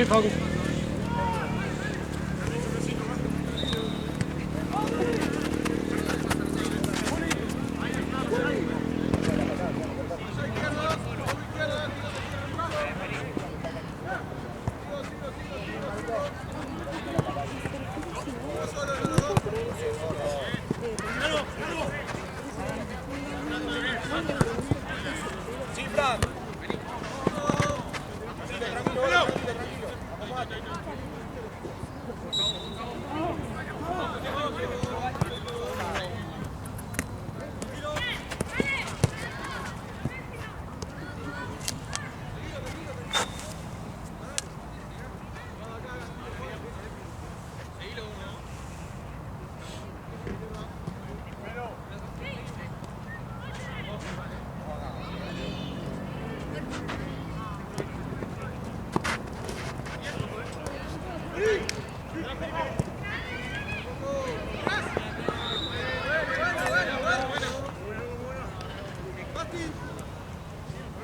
Soy Facu.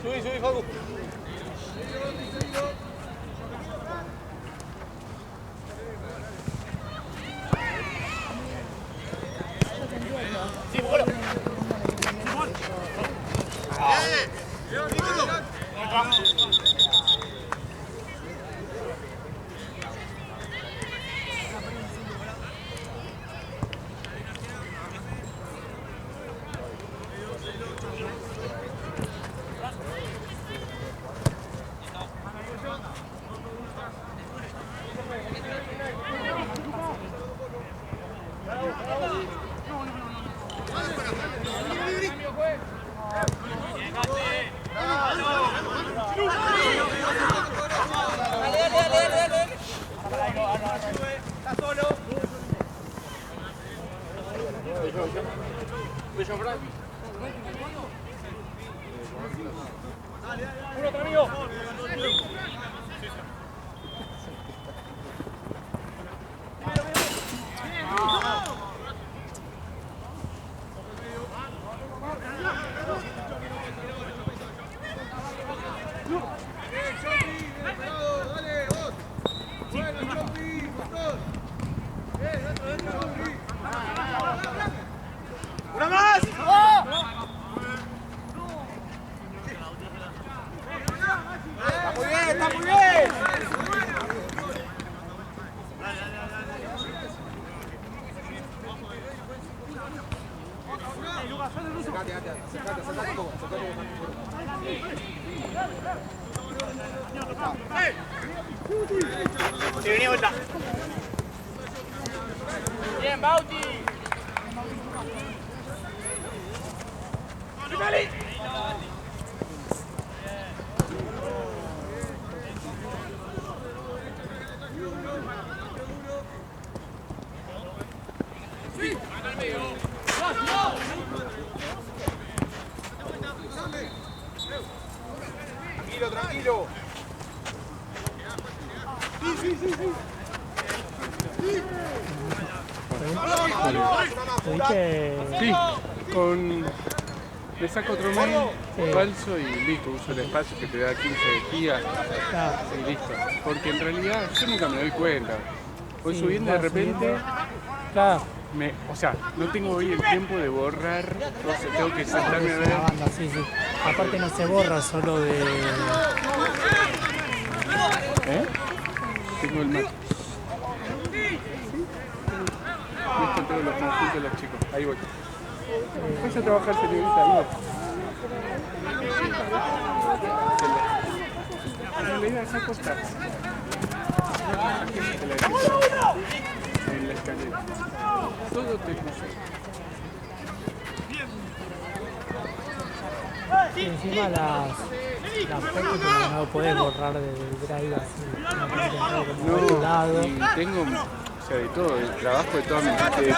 Subí, Facu. Sí, bueno. Uno otro amigo. ¡Una más! ¡Está muy bien, está muy bien! Sí, vení vuelta. Bien, Bauti. ¡Dale! Tranquilo, tranquilo. Sí. Sí, le saco otro mail falso y listo, uso el espacio que te da 15 gigas y listo. Porque en realidad yo nunca me doy cuenta. Voy subiendo y de repente, o sea, no tengo hoy el tiempo de borrar, entonces tengo que saltarme a ver. Sí. Aparte no se borra solo de... Tengo el Mac. Listo, tengo los conjuntos de los chicos. Ahí voy. Vas a trabajar, señorita, ahí voy. La idea es acostarse. Aquí se la en la escalera. Todo te puso. Y encima las fotos que no podés borrar del drive así. No podés entrar como a otro lado. Y tengo... O sea, de todo, el trabajo de toda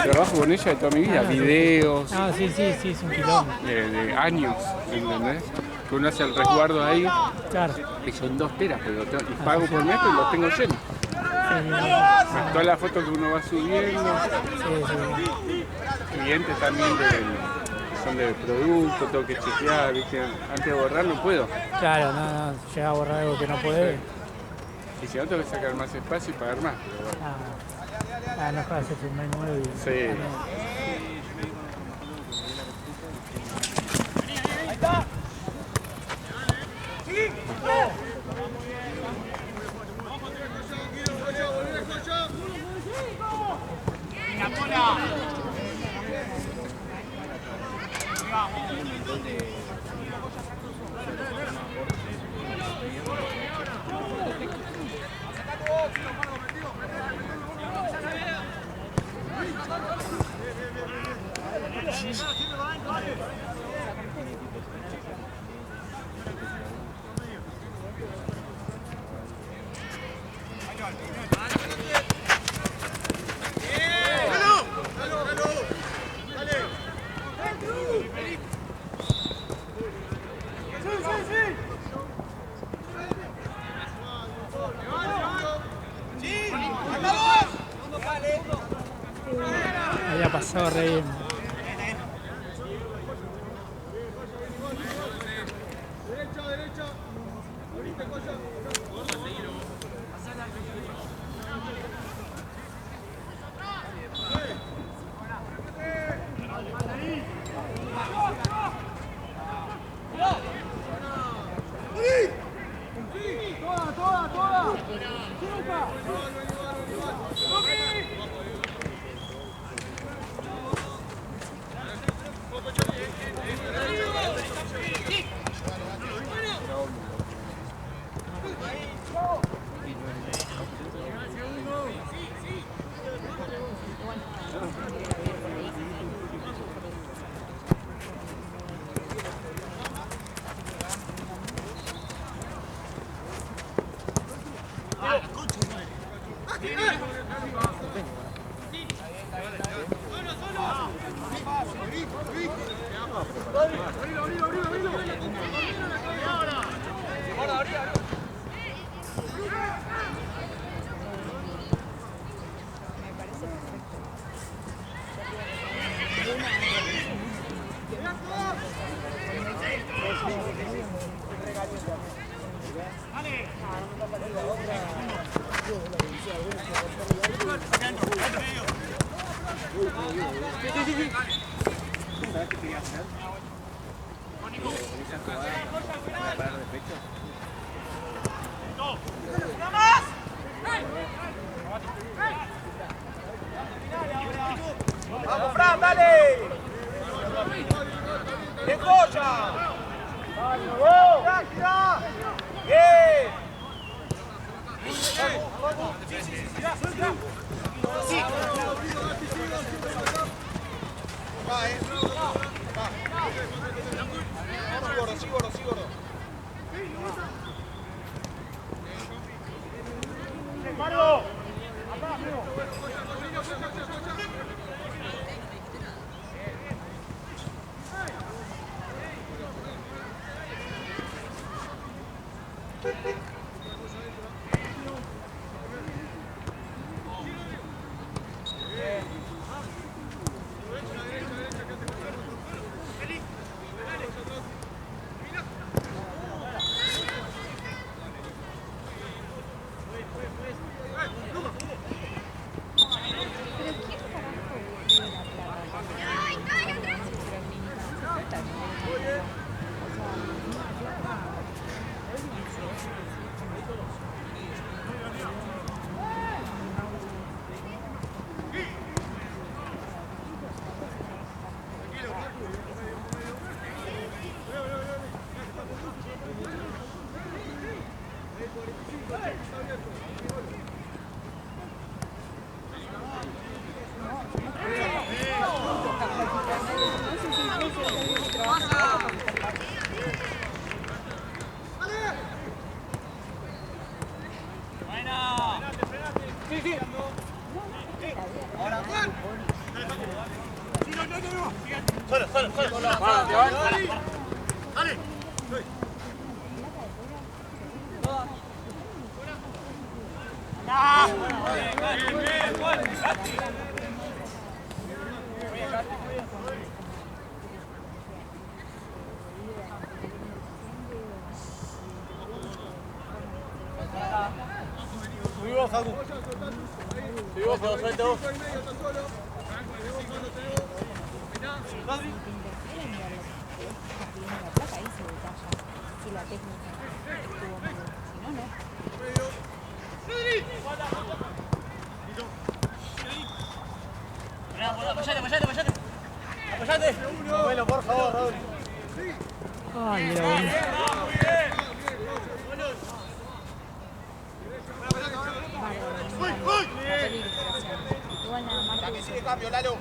trabajo con ella de toda mi vida, videos. Sí, es un quilombo. De años, ¿entendés? Que uno hace el resguardo ahí. Claro. Y son 2 teras, pero y pago por mes y los tengo llenos. Todas las fotos que uno va subiendo. Clientes también son de producto, tengo que chequear, ¿viste? Antes de borrar no puedo. Claro, no, llega a borrar algo que no puede. Y si no, tengo que sacar más espacio y pagar más. Pero bueno. No juegas el firmar nuevo y... Sí. Ahí está. Sí. Venga, Pola. Había pasado re bien. ¿Sabes qué quería hacer? Con esa jugada para parar de pecho. ¡Una más! ¡Vamos, Fran, dale! ¡Bien, Joya! ¡Bien! ¡Sí! Va, Sí, gordo. ¡Paro! ¡Acá, amigo! vos, Facu. Sí, vos, suelta vos. Si la técnica estuvo mal, si no, no. Apoyate. Bueno, por favor, Raúl. Ay, mira, bueno. Igual nada más. La que sigue cambio, Lalo.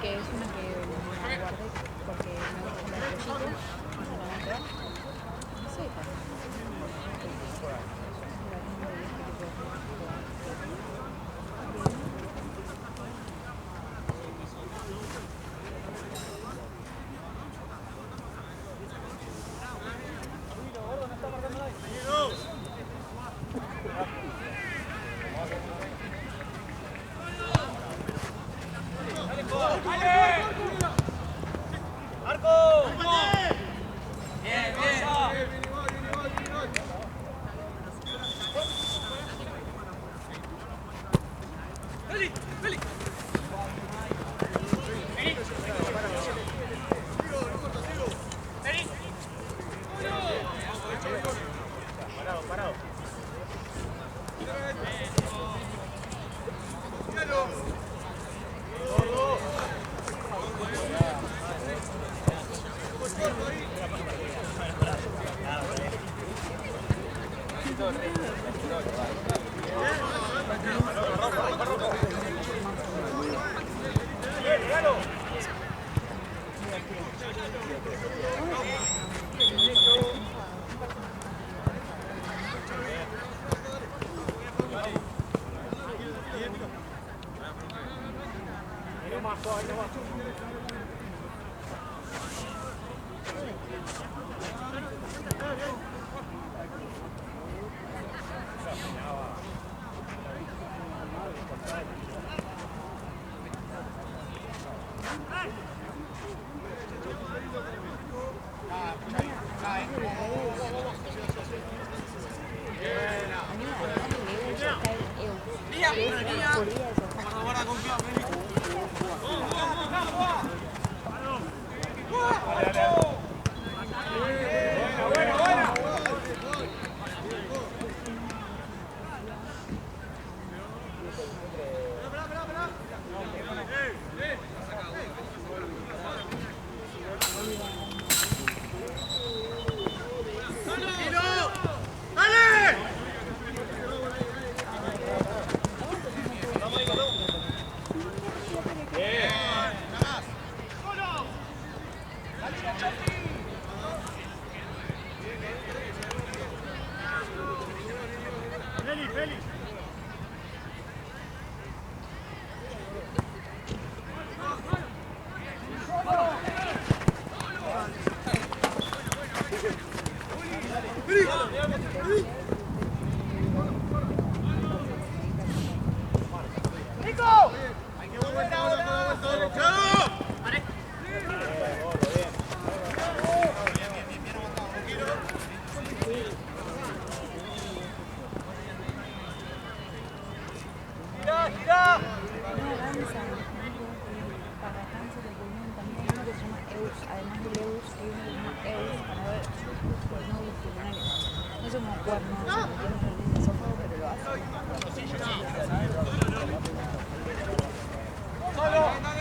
Que es una que guardé porque me gusta el pollito. No sé, No somos cuernos, no tenemos el esófago, pero lo hacen. ¡Solo!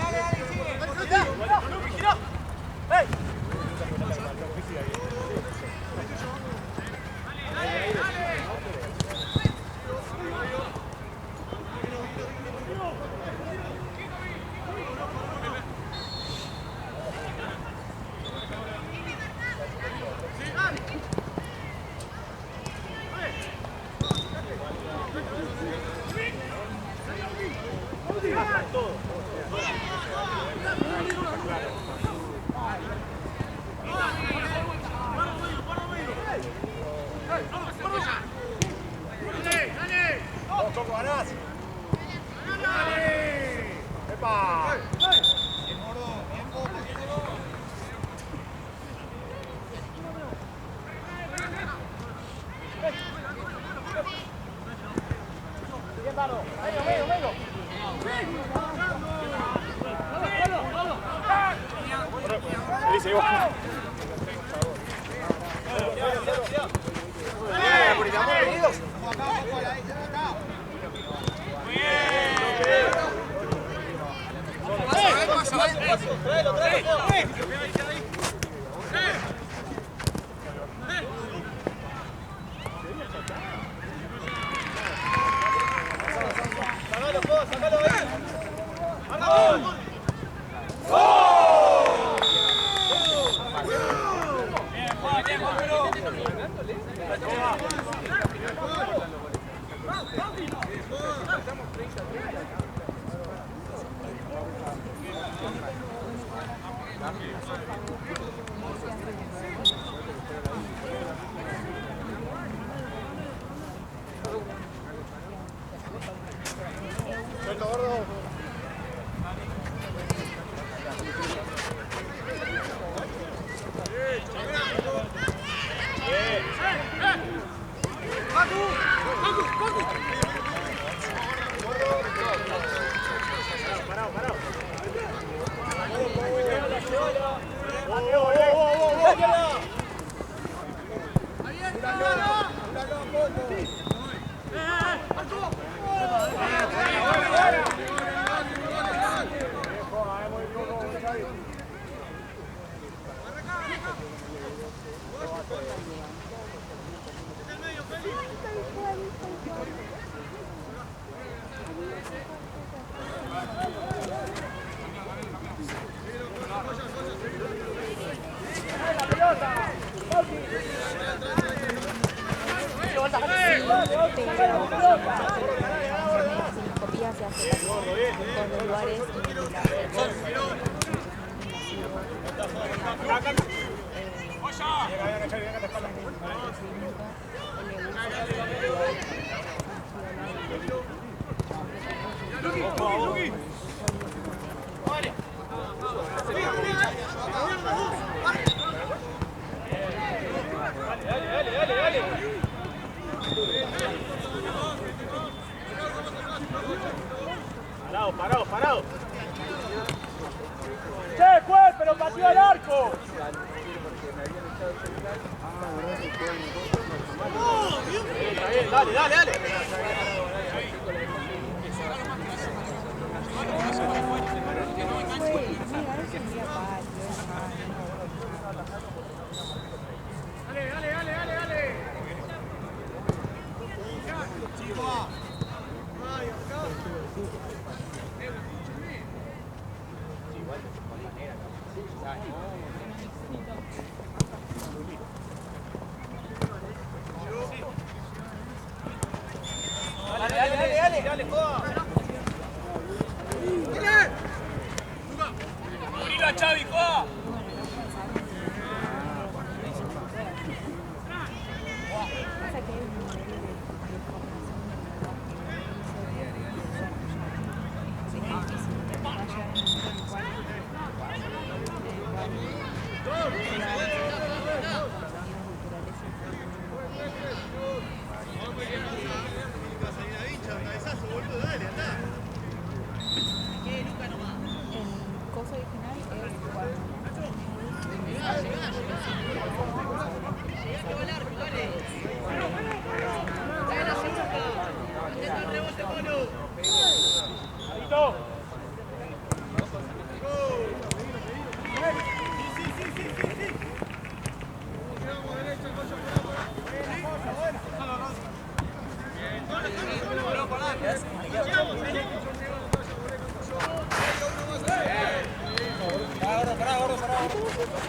Parado. ¡Che, juez, pero pateó al arco! Dale. Dale, joda. Abrilo a Xavi, joda.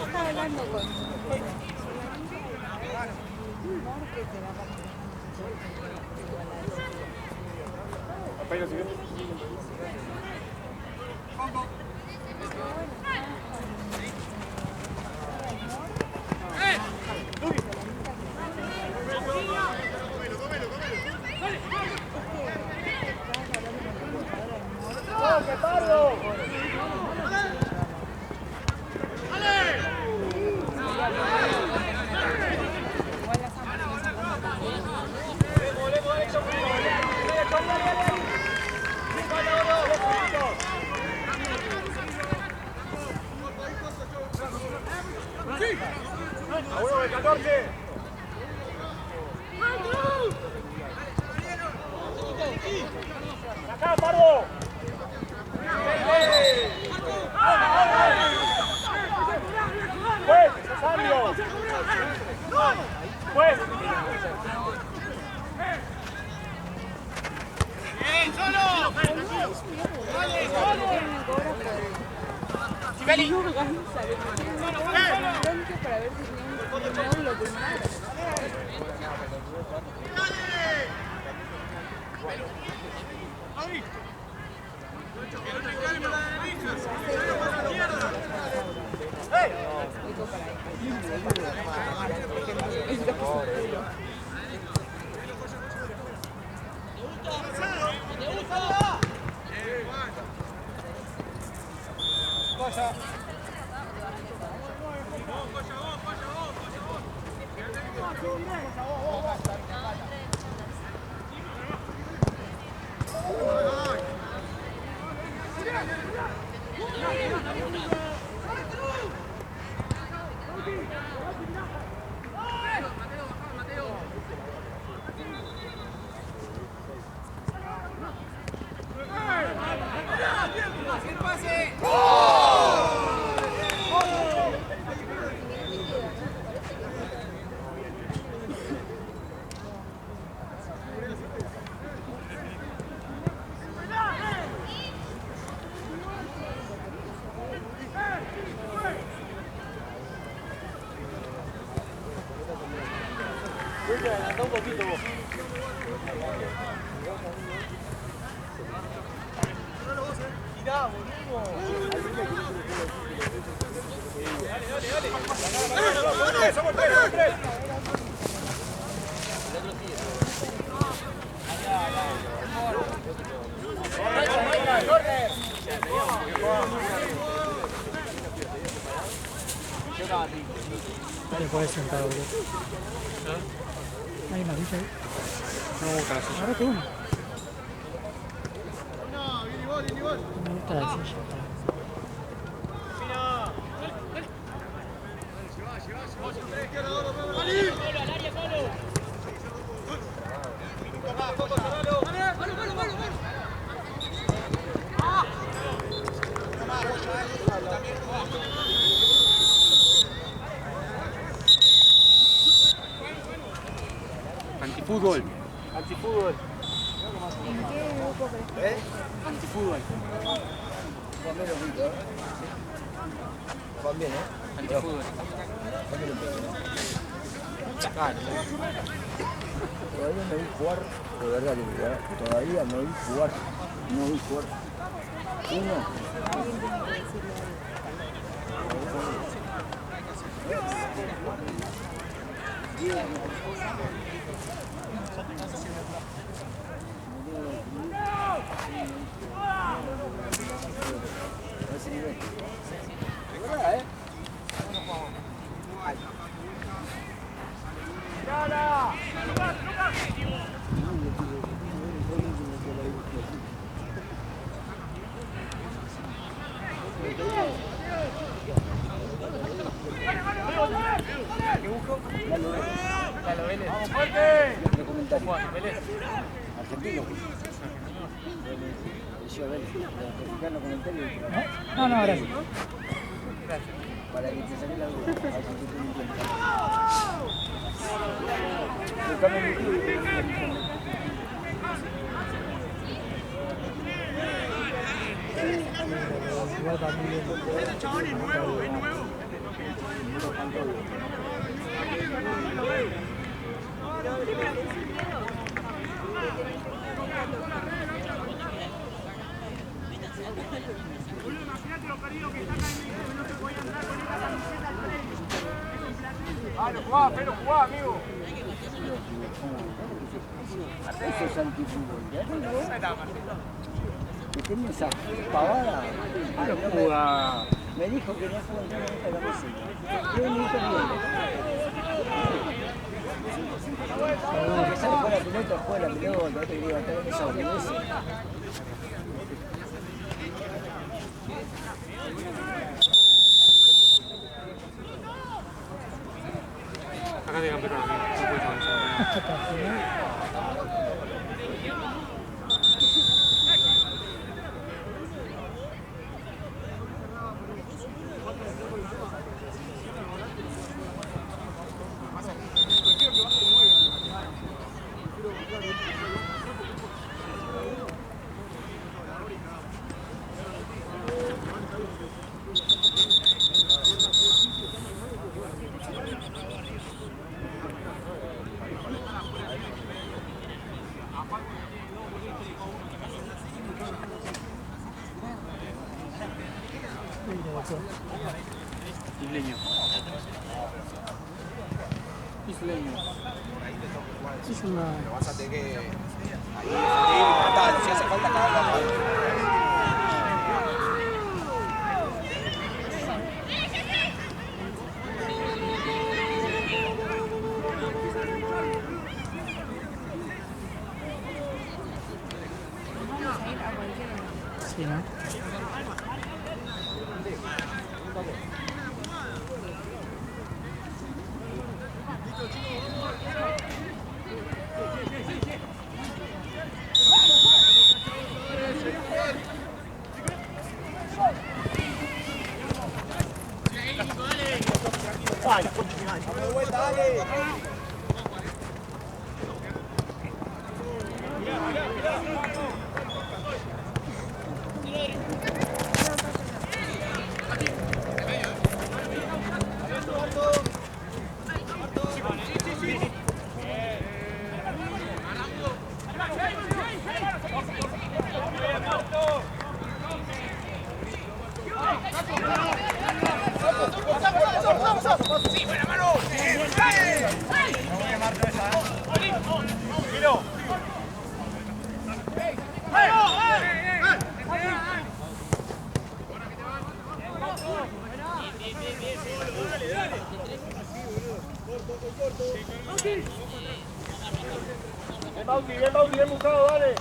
Estaba hablando con toque, Pardo! ¡A uno de 14! ¡Acá, Pardo! ¡Pues, Rosario! ¡Pues! ¡Bien, solo! ¡Vale, solo! ¡Chibeli! Para ver si tiene un nódulo pulmonar. Vaya. Adelantá un poquito vos. Tirá, boludo. Dale. Somos tres. Dale, puedes sentar, boludo. Hay una bicha ahí. No, casi. Ahora que uno. No, viene igual. Me gusta la silla. Antifútbol. Antifútbol. ¿En qué grupo crees? Antifútbol. Juan bien, Antifútbol. Todavía no vi jugar, de verdad, todavía no vi jugar. Uno. ¡Vamos fuerte! Documentario. Argentino. Decía Vélez, mexicano comentario. No, gracias. Para que te saque la duda. A ver si te tiene tiempo. Buscame mi club. Igual también. Este chabón es nuevo, Boludo, imagínate lo perdido que está acá en México, que no se podía andar con esta camiseta al frente. Ah, lo jugá, amigo. Eso es antifútbol. ¿Ya? tenía esa pavada. No puda. Me dijo que no pudo entrar en esta camiseta. Yo ni hijo bien. Que sale fuera la pelota, juega la pelota, te digo, acá en esa boludez. Acá te campeón, no puedes avanzar. Isleño. Isleño. Es una... Pero vas a tener que ahí matarlo, si hace falta cagarlo. Sí, ¿no? Bien buscado, dale.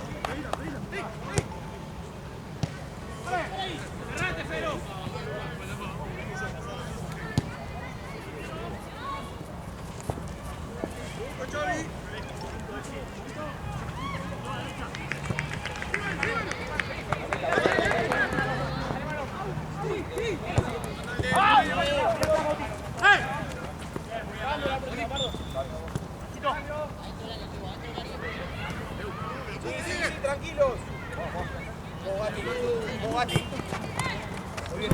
Tranquilos. Bogati. Muy bien,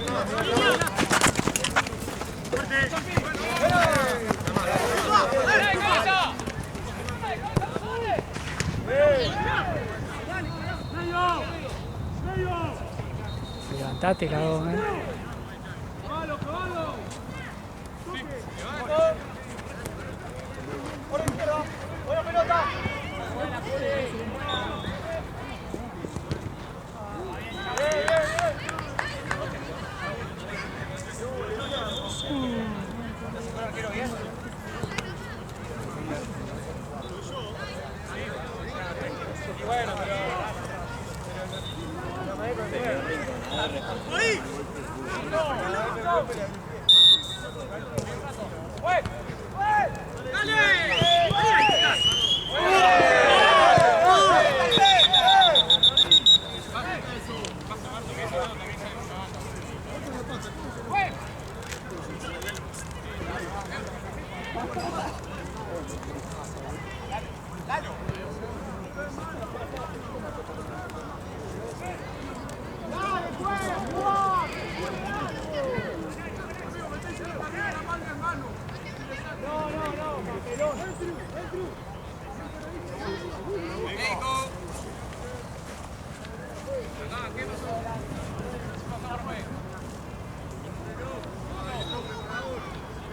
Levantate, cagón, ¿eh? Por la izquierda. Buena pelota.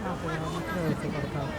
Ah, pero no creo que esté cortado.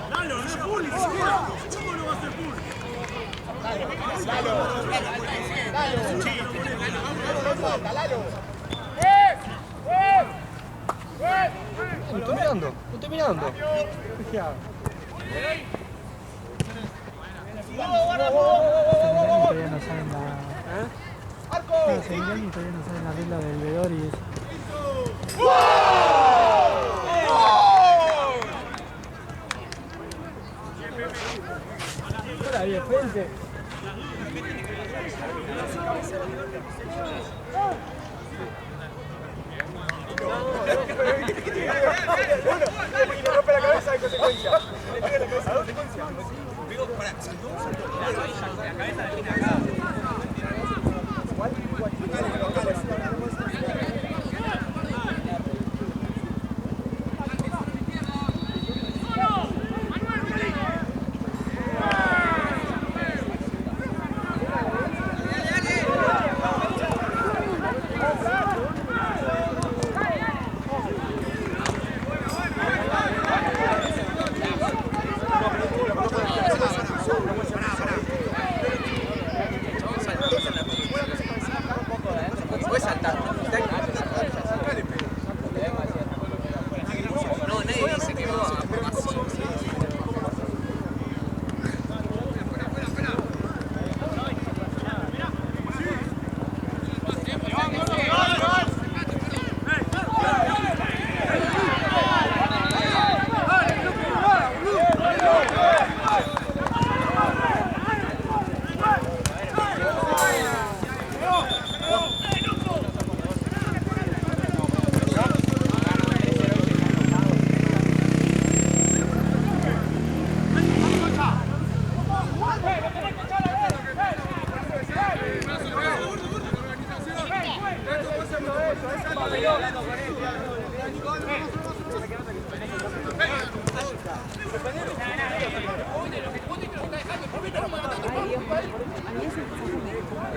Lalo, no es full ni siquiera. ¿Cómo no va a ser full? No estoy mirando, no estoy mirando. Todavía no saben la regla del vedor y eso. Hola, bien, frente. Y no rompe la cabeza de consecuencia. Le pega la cabeza de consecuencia. Digo, pará, saltó. Claro, ahí saltó. La cabeza define acá.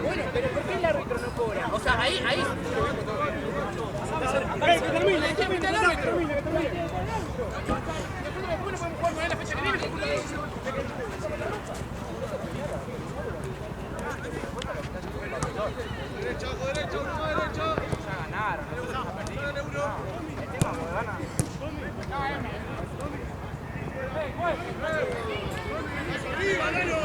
Bueno, pero ¿por qué el árbitro no cobra? O sea, ahí. Que termine, el árbitro. Después no podemos jugar con él la fecha que viene. derecho, derecho. Ya ganaron, no perdieron. El tema es ganar. ¡Arriba, Lalo!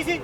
Sí.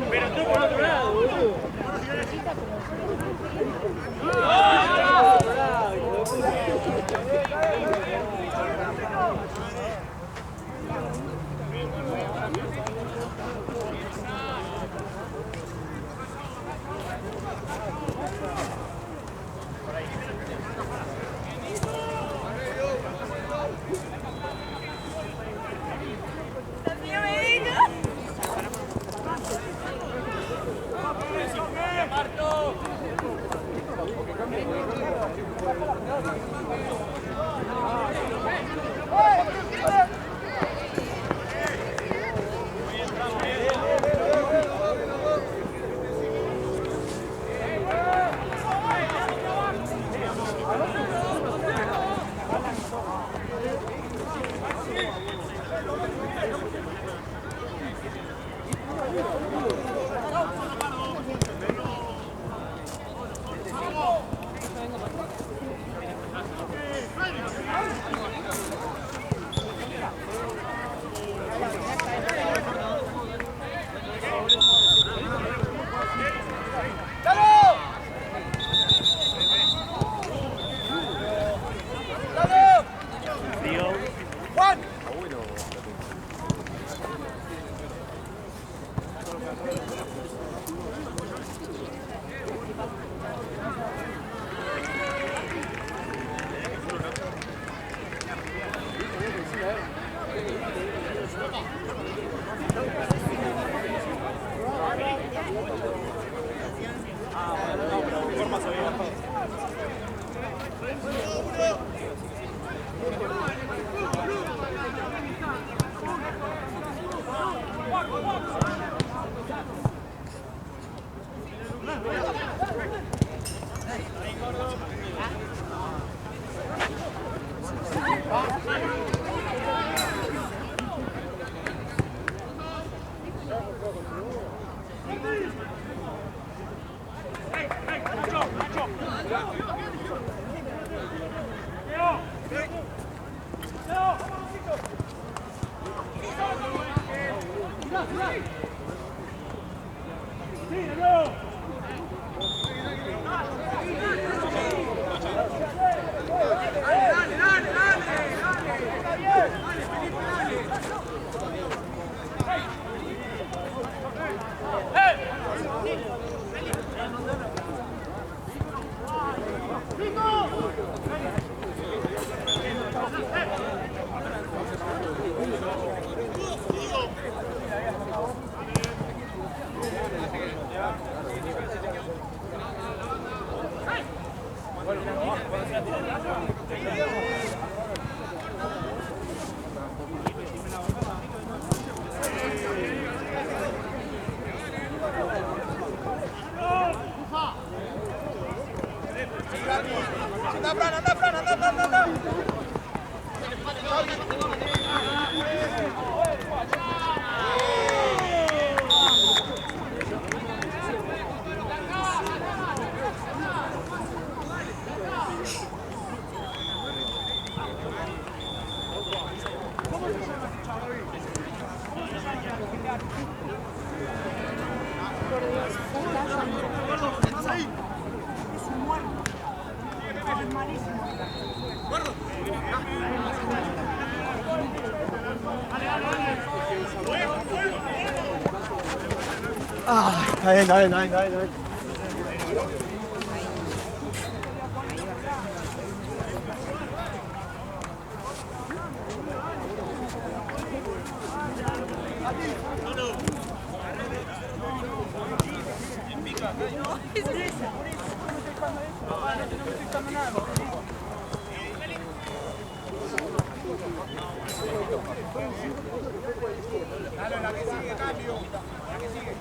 Pero tú por otro lado, boludo. Anda, Fran, anda, Fran, anda. Ah, está bien. Dale, la que sigue, cambio. La que sigue.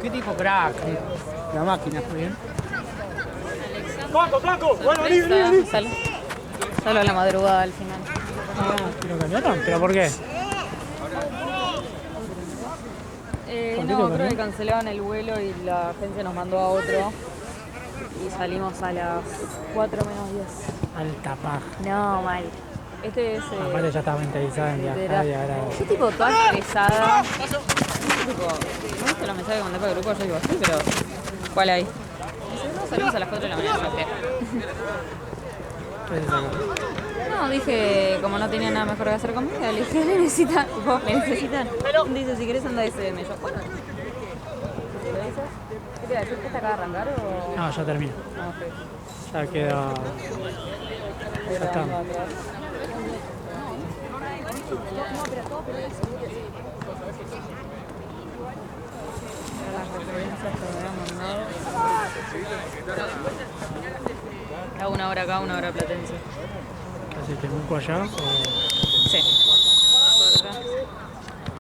Qué tipo crack, la máquina, ¿está bien? ¡Flaco, flaco! Bueno, vení. Solo a la madrugada al final. Ah, ¿lo cambiaron? ¿Pero por qué? No, creo que cancelaban el vuelo y la agencia nos mandó a otro. Y salimos a las 4 menos 10. Alta paja. No, mal. Este es... Aparte ya estaba mentalizada en viajar y ahora... Yo tipo toda estresada. Tipo, no viste los mensajes que mandé para el grupo, yo digo, sí, pero ¿cuál hay? Dice, no, salimos a las 4 de la mañana, yo qué. ¿Qué es eso? No, dije, como no tenía nada mejor que hacer conmigo, le dije, me necesitan. Dice, si querés anda SM. Yo, bueno. ¿Qué te iba a decir? ¿Que está acá de arrancar o...? No, ya termino. No, ok. Ya queda... Ya está. Las referencias que me habían mandado. A 1 hora acá, 1 hora Platense. ¿Así te busco allá o...? Sí.